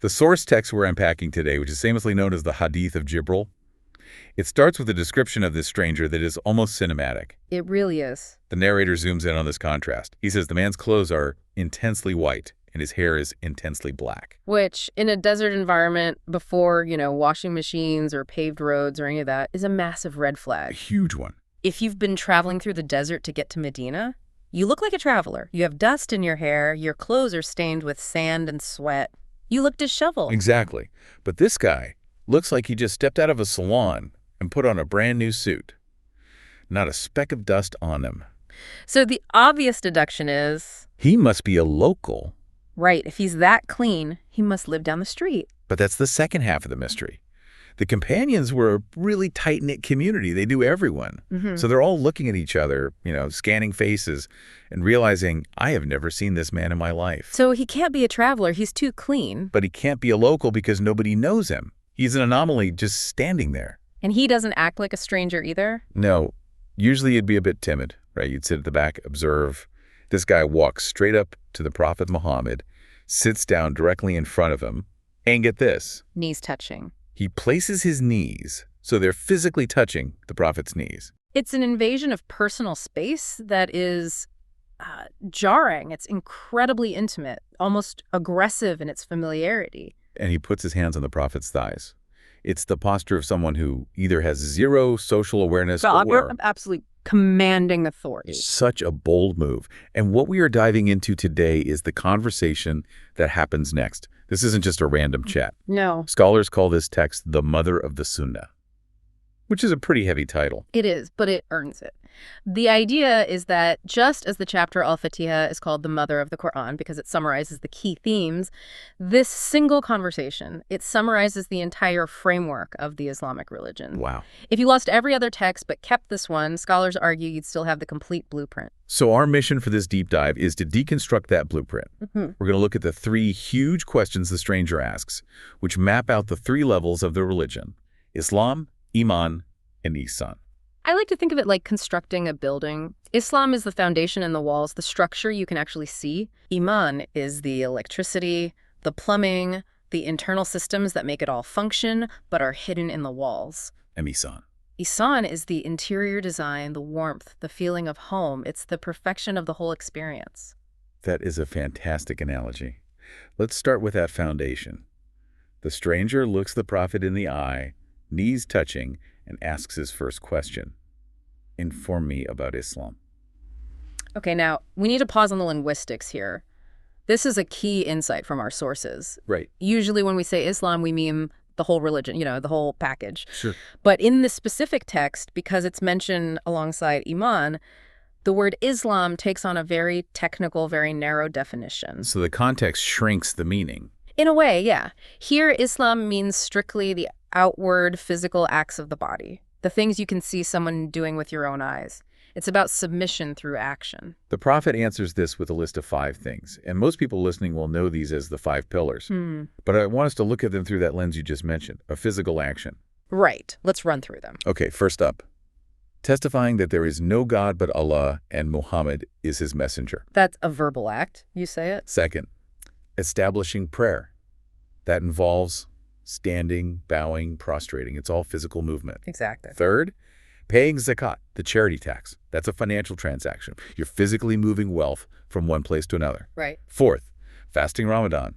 The source text we're unpacking today, which is famously known as the hadith of Jibril, it starts with a description of this stranger that is almost cinematic. It really is. The narrator zooms in on this contrast. He says the man's clothes are intensely white and his hair is intensely black. Which, in a desert environment before, washing machines or paved roads or any of that, is a massive red flag. A huge one. If you've been traveling through the desert to get to Medina, you look like a traveler. You have dust in your hair, your clothes are stained with sand and sweat. You look disheveled. Exactly. But this guy looks like he just stepped out of a salon and put on a brand new suit. Not a speck of dust on him. So the obvious deduction is... he must be a local. Right. If he's that clean, he must live down the street. But that's the second half of the mystery. The companions were a really tight-knit community. They knew everyone. So they're all looking at each other, scanning faces and realizing, I have never seen this man in my life. So he can't be a traveler. He's too clean. But he can't be a local because nobody knows him. He's an anomaly just standing there. And he doesn't act like a stranger either? No. Usually you'd be a bit timid, right? You'd sit at the back, observe. This guy walks straight up to the Prophet Muhammad, sits down directly in front of him, and get this. Knees touching. He places his knees so they're physically touching the Prophet's knees. It's an invasion of personal space that is jarring. It's incredibly intimate, almost aggressive in its familiarity. And he puts his hands on the Prophet's thighs. It's the posture of someone who either has zero social awareness or absolutely commanding authority. Such a bold move. And what we are diving into today is the conversation that happens next. This isn't just a random chat. No. Scholars call this text the mother of the Sunnah, which is a pretty heavy title. It is, but it earns it. The idea is that just as the chapter Al-Fatiha is called the mother of the Quran because it summarizes the key themes, this single conversation, it summarizes the entire framework of the Islamic religion. Wow. If you lost every other text but kept this one, scholars argue you'd still have the complete blueprint. So our mission for this deep dive is to deconstruct that blueprint. We're going to look at the three huge questions the stranger asks, which map out the three levels of the religion: Islam, Iman, and Ihsan. I like to think of it like constructing a building. Islam is the foundation and the walls, the structure you can actually see. Iman is the electricity, the plumbing, the internal systems that make it all function, but are hidden in the walls. And Ihsan. Ihsan is the interior design, the warmth, the feeling of home. It's the perfection of the whole experience. That is a fantastic analogy. Let's start with that foundation. The stranger looks the Prophet in the eye, knees touching, and asks his first question. Inform me about Islam. Okay, now, we need to pause on the linguistics here. This is a key insight from our sources. Right. Usually when we say Islam, we mean the whole religion, the whole package. Sure. But in this specific text, because it's mentioned alongside Iman, the word Islam takes on a very technical, very narrow definition. So the context shrinks the meaning. In a way, yeah. Here, Islam means strictly the outward physical acts of the body, the things you can see someone doing with your own eyes. It's about submission through action. The Prophet answers this with a list of 5 things, and most people listening will know these as the 5 pillars. But I want us to look at them through that lens you just mentioned, a physical action. Right. Let's run through them. Okay, first up, testifying that there is no God but Allah and Muhammad is his messenger. That's a verbal act. You say it. Second, establishing prayer. That involves standing, bowing, prostrating. It's all physical movement. Exactly. Third, paying zakat, the charity tax. That's a financial transaction. You're physically moving wealth from one place to another. Right. Fourth, fasting Ramadan,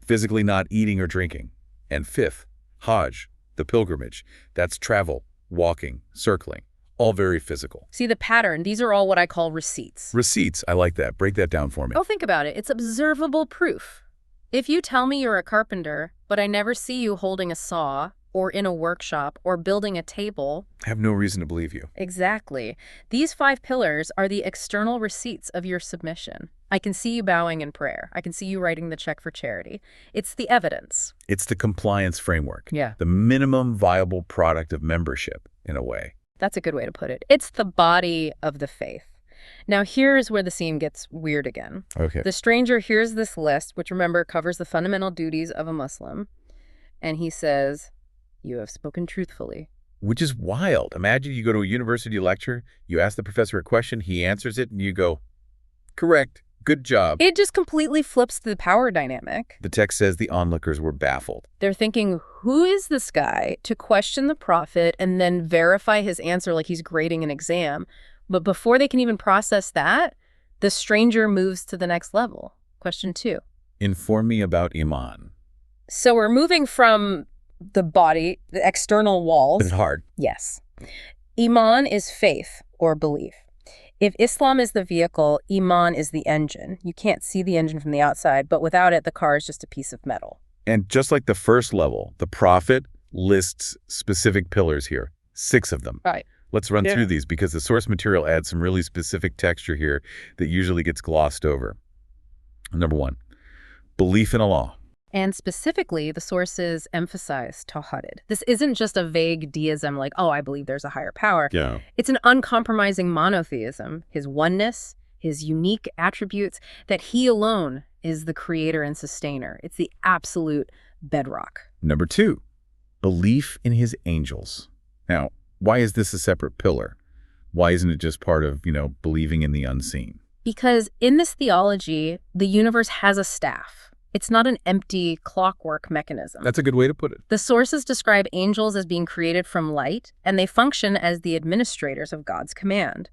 physically not eating or drinking. And fifth, Hajj, the pilgrimage. That's travel, walking, circling, all very physical. See the pattern. These are all what I call receipts. Receipts, I like that. Break that down for me. Oh, think about it. It's observable proof. If you tell me you're a carpenter, but I never see you holding a saw or in a workshop or building a table... I have no reason to believe you. Exactly. These 5 pillars are the external receipts of your submission. I can see you bowing in prayer. I can see you writing the check for charity. It's the evidence. It's the compliance framework. Yeah. The minimum viable product of membership, in a way. That's a good way to put it. It's the body of the faith. Now, here's where the scene gets weird again. Okay. The stranger hears this list, which, remember, covers the fundamental duties of a Muslim, and he says, "You have spoken truthfully." Which is wild. Imagine you go to a university lecture, you ask the professor a question, he answers it, and you go, "Correct." Good job. It just completely flips the power dynamic. The text says the onlookers were baffled. They're thinking, who is this guy to question the prophet and then verify his answer like he's grading an exam? But before they can even process that, the stranger moves to the next level. Question 2. Inform me about Iman. So we're moving from the body, the external walls. But it's hard. Yes. Iman is faith or belief. If Islam is the vehicle, Iman is the engine. You can't see the engine from the outside, but without it, the car is just a piece of metal. And just like the first level, the prophet lists specific pillars here, 6 of them. Right. Let's run through these because the source material adds some really specific texture here that usually gets glossed over. Number 1, belief in Allah. And specifically, the sources emphasize tawhid. This isn't just a vague deism like, oh, I believe there's a higher power. Yeah. It's an uncompromising monotheism, his oneness, his unique attributes, that he alone is the creator and sustainer. It's the absolute bedrock. Number 2, belief in his angels. Now, why is this a separate pillar? Why isn't it just part of, believing in the unseen? Because in this theology, the universe has a staff. It's not an empty clockwork mechanism. That's a good way to put it. The sources describe angels as being created from light, and they function as the administrators of God's command.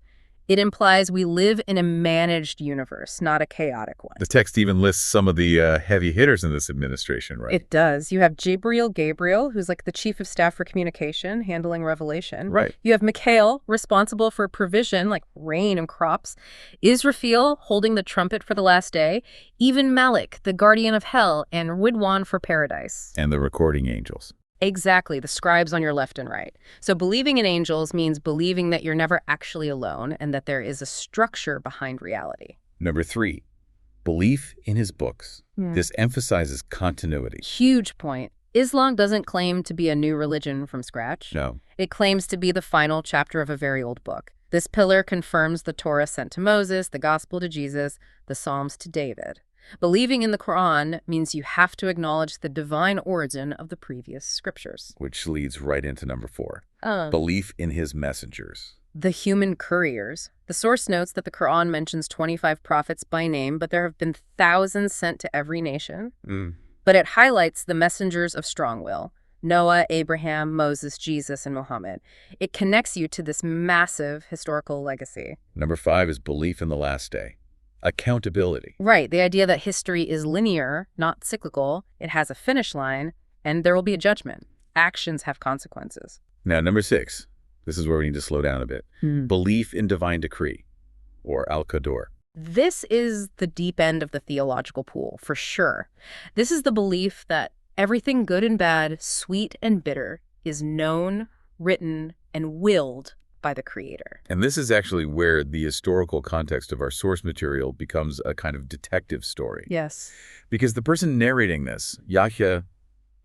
It implies we live in a managed universe, not a chaotic one. The text even lists some of the heavy hitters in this administration, right? It does. You have Gabriel, who's like the chief of staff for communication, handling revelation. Right. You have Mikhail, responsible for provision, like rain and crops. Israfil, holding the trumpet for the last day. Even Malik, the guardian of hell, and Ridwan for paradise. And the recording angels. Exactly, the scribes on your left and right. So believing in angels means believing that you're never actually alone and that there is a structure behind reality. Number 3, belief in his books. This emphasizes continuity. Huge point. Islam doesn't claim to be a new religion from scratch. No. It claims to be the final chapter of a very old book. This pillar confirms the Torah sent to Moses, the Gospel to Jesus, the Psalms to David. Believing in the Quran means you have to acknowledge the divine origin of the previous scriptures. Which leads right into number 4. Belief in his messengers. The human couriers. The source notes that the Quran mentions 25 prophets by name, but there have been thousands sent to every nation. But it highlights the messengers of strong will. Noah, Abraham, Moses, Jesus, and Muhammad. It connects you to this massive historical legacy. Number 5 is belief in the last day. Accountability. Right, the idea that history is linear, not cyclical. It has a finish line, and there will be a judgment. Actions have consequences. Now, number 6. This is where we need to slow down a bit. Belief in divine decree, or al-Qadar. This is the deep end of the theological pool, for sure. This is the belief that everything good and bad, sweet and bitter, is known, written, and willed by the Creator. And this is actually where the historical context of our source material becomes a kind of detective story. Yes. Because the person narrating this, Yahya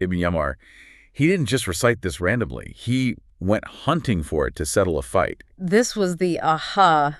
ibn Yamar, he didn't just recite this randomly. He went hunting for it to settle a fight. This was the aha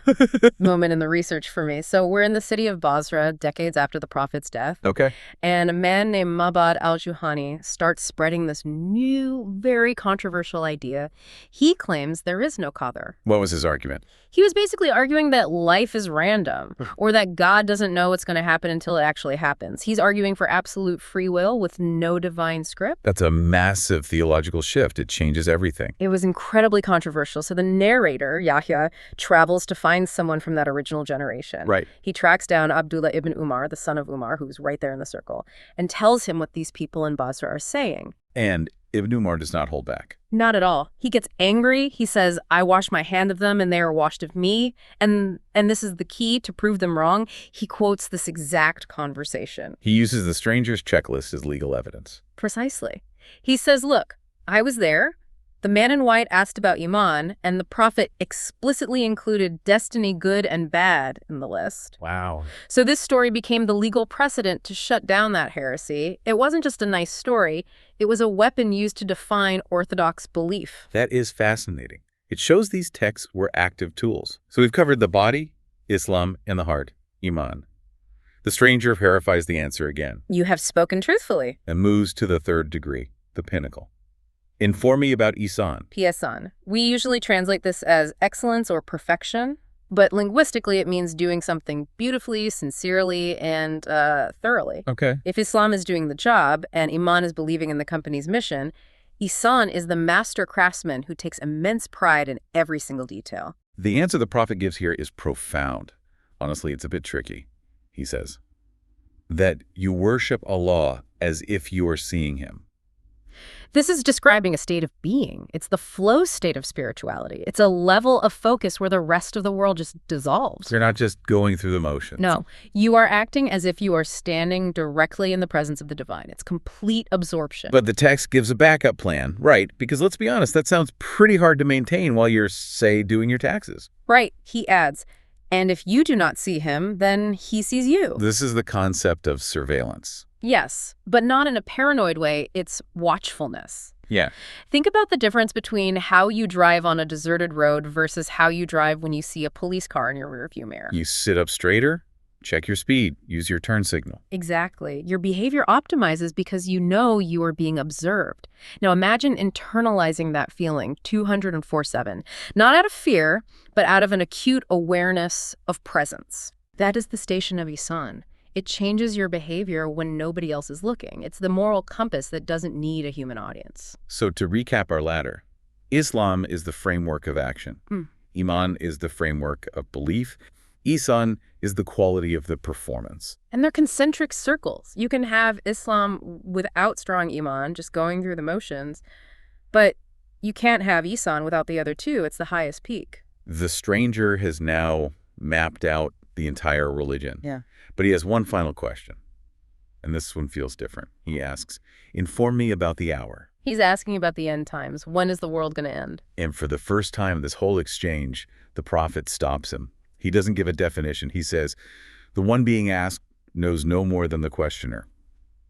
moment in the research for me. So we're in the city of Basra, decades after the Prophet's death. Okay. And a man named Mabad al-Juhani starts spreading this new, very controversial idea. He claims there is no qadar. What was his argument? He was basically arguing that life is random, or that God doesn't know what's going to happen until it actually happens. He's arguing for absolute free will with no divine script. That's a massive theological shift. It changes everything. It was incredibly controversial. So the narrator, Yahya, travels to find someone from that original generation. Right. He tracks down Abdullah ibn Umar, the son of Umar, who's right there in the circle, and tells him what these people in Basra are saying. And Ibn Umar does not hold back. Not at all. He gets angry. He says, I wash my hand of them and they are washed of me. And this is the key to prove them wrong. He quotes this exact conversation. He uses the stranger's checklist as legal evidence. Precisely. He says, look, I was there. The man in white asked about Iman, and the prophet explicitly included destiny, good and bad, in the list. Wow. So this story became the legal precedent to shut down that heresy. It wasn't just a nice story. It was a weapon used to define orthodox belief. That is fascinating. It shows these texts were active tools. So we've covered the body, Islam, and the heart, Iman. The stranger verifies the answer again. You have spoken truthfully. And moves to the 3rd degree, the pinnacle. Inform me about Ihsan. Ihsan. We usually translate this as excellence or perfection. But linguistically, it means doing something beautifully, sincerely, and thoroughly. Okay. If Islam is doing the job and Iman is believing in the company's mission, Ihsan is the master craftsman who takes immense pride in every single detail. The answer the Prophet gives here is profound. Honestly, it's a bit tricky. He says that you worship Allah as if you are seeing him. This is describing a state of being. It's the flow state of spirituality. It's a level of focus where the rest of the world just dissolves. You're not just going through the motions. No, you are acting as if you are standing directly in the presence of the divine. It's complete absorption. But the text gives a backup plan, right? Because let's be honest, that sounds pretty hard to maintain while you're, say, doing your taxes. Right, he adds, and if you do not see him, then he sees you. This is the concept of surveillance. Yes, but not in a paranoid way. It's watchfulness. Yeah. Think about the difference between how you drive on a deserted road versus how you drive when you see a police car in your rearview mirror. You sit up straighter, check your speed, use your turn signal. Exactly. Your behavior optimizes because you know you are being observed. Now imagine internalizing that feeling 204/7, not out of fear, but out of an acute awareness of presence. That is the station of Ihsan. It changes your behavior when nobody else is looking. It's the moral compass that doesn't need a human audience. So to recap our ladder, Islam is the framework of action. Iman is the framework of belief. Ihsan is the quality of the performance. And they're concentric circles. You can have Islam without strong Iman, just going through the motions, but you can't have Ihsan without the other two. It's the highest peak. The stranger has now mapped out the entire religion. Yeah. But he has one final question, and this one feels different. He asks, inform me about the hour. He's asking about the end times. When is the world going to end? And for the first time in this whole exchange, the Prophet stops him. He doesn't give a definition. He says, the one being asked knows no more than the questioner.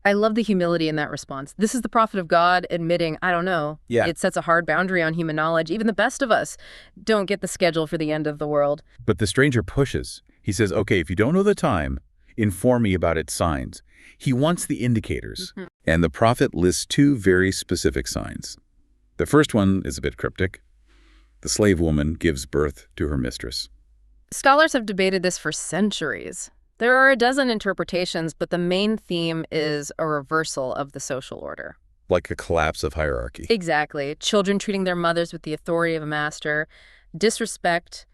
I love the humility in that response. This is the prophet of God admitting, I don't know. Yeah. It sets a hard boundary on human knowledge. Even the best of us don't get the schedule for the end of the world. But the stranger pushes. He says, okay, if you don't know the time, inform me about its signs. He wants the indicators. And the Prophet lists two very specific signs. The first one is a bit cryptic. The slave woman gives birth to her mistress. Scholars have debated this for centuries. There are a dozen interpretations, but the main theme is a reversal of the social order. Like a collapse of hierarchy. Exactly. Children treating their mothers with the authority of a master, disrespect,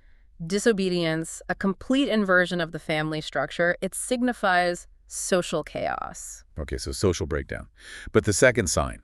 disobedience, a complete inversion of the family structure. It signifies social chaos. Okay, so social breakdown. But the second sign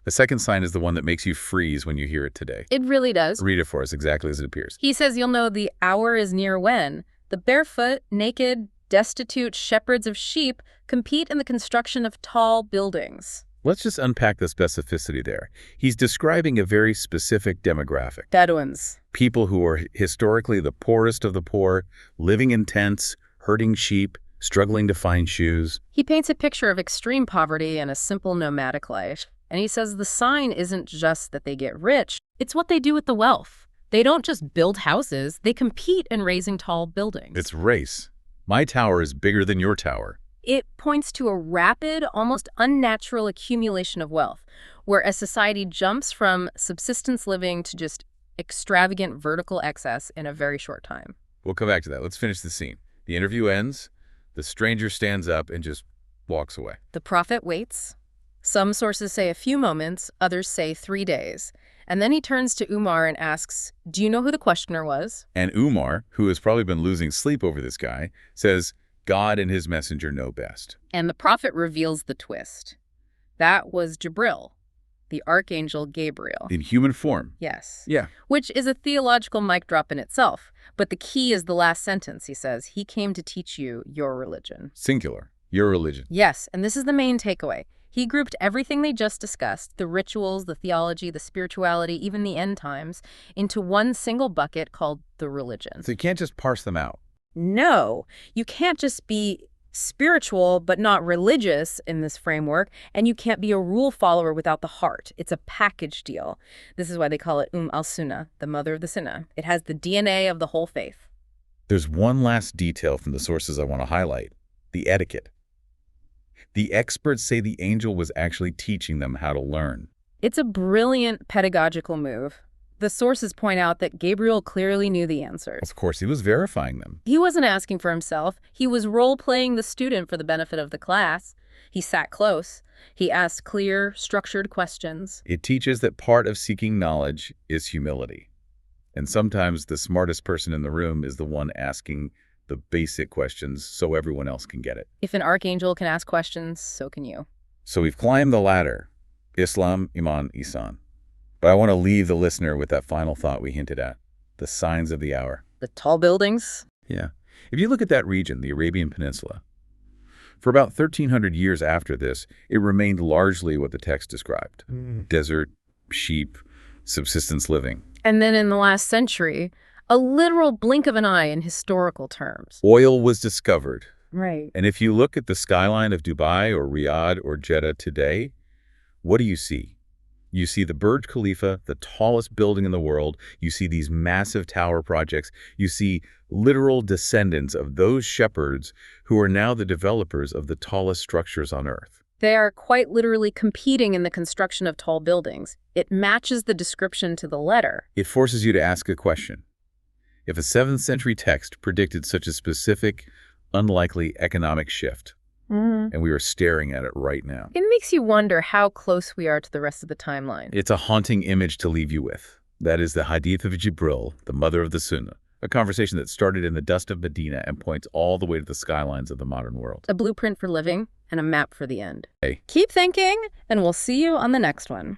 is the one that makes you freeze when you hear it today. It really does. Read it for us exactly as it appears. He says you'll know the hour is near when the barefoot, naked, destitute shepherds of sheep compete in the construction of tall buildings. Let's just unpack the specificity there. He's describing a very specific demographic. Bedouins. People who are historically the poorest of the poor, living in tents, herding sheep, struggling to find shoes. He paints a picture of extreme poverty and a simple nomadic life. And he says the sign isn't just that they get rich, it's what they do with the wealth. They don't just build houses, they compete in raising tall buildings. It's race. My tower is bigger than your tower. It points to a rapid, almost unnatural accumulation of wealth, where a society jumps from subsistence living to just extravagant vertical excess in a very short time. We'll come back to that. Let's finish the scene. The interview ends. The stranger stands up and just walks away. The prophet waits. Some sources say a few moments, others say 3 days. And then he turns to Umar and asks, do you know who the questioner was? And Umar, who has probably been losing sleep over this guy, says, God and his messenger know best. And the prophet reveals the twist. That was Jibril, the archangel Gabriel. In human form. Yes. Yeah. Which is a theological mic drop in itself. But the key is the last sentence. He says, he came to teach you your religion. Singular. Your religion. Yes, and this is the main takeaway. He grouped everything they just discussed, the rituals, the theology, the spirituality, even the end times, into one single bucket called the religion. So you can't just parse them out. No, you can't just be spiritual but not religious in this framework, and you can't be a rule follower without the heart. It's a package deal. This is why they call it al-Sunnah, the mother of the Sunnah. It has the DNA of the whole faith. There's one last detail from the sources I want to highlight, the etiquette. The experts say the angel was actually teaching them how to learn. It's a brilliant pedagogical move. The sources point out that Gabriel clearly knew the answers. Of course, he was verifying them. He wasn't asking for himself. He was role-playing the student for the benefit of the class. He sat close. He asked clear, structured questions. It teaches that part of seeking knowledge is humility. And sometimes the smartest person in the room is the one asking the basic questions so everyone else can get it. If an archangel can ask questions, so can you. So we've climbed the ladder. Islam, Iman, Ihsan. But I want to leave the listener with that final thought we hinted at. The signs of the hour. The tall buildings? Yeah. If you look at that region, the Arabian Peninsula, for about 1,300 years after this, it remained largely what the text described. Desert, sheep, subsistence living. And then in the last century, a literal blink of an eye in historical terms. Oil was discovered. Right. And if you look at the skyline of Dubai or Riyadh or Jeddah today, what do you see? You see the Burj Khalifa, the tallest building in the world. You see these massive tower projects. You see literal descendants of those shepherds who are now the developers of the tallest structures on Earth. They are quite literally competing in the construction of tall buildings. It matches the description to the letter. It forces you to ask a question. If a 7th century text predicted such a specific, unlikely economic shift, and we are staring at it right now, it makes you wonder how close we are to the rest of the timeline. it's a haunting image to leave you with. That is the hadith of Jibril, the mother of the Sunnah, a conversation that started in the dust of Medina and points all the way to the skylines of the modern world. A blueprint for living and a map for the end. Hey. Keep thinking, and we'll see you on the next one.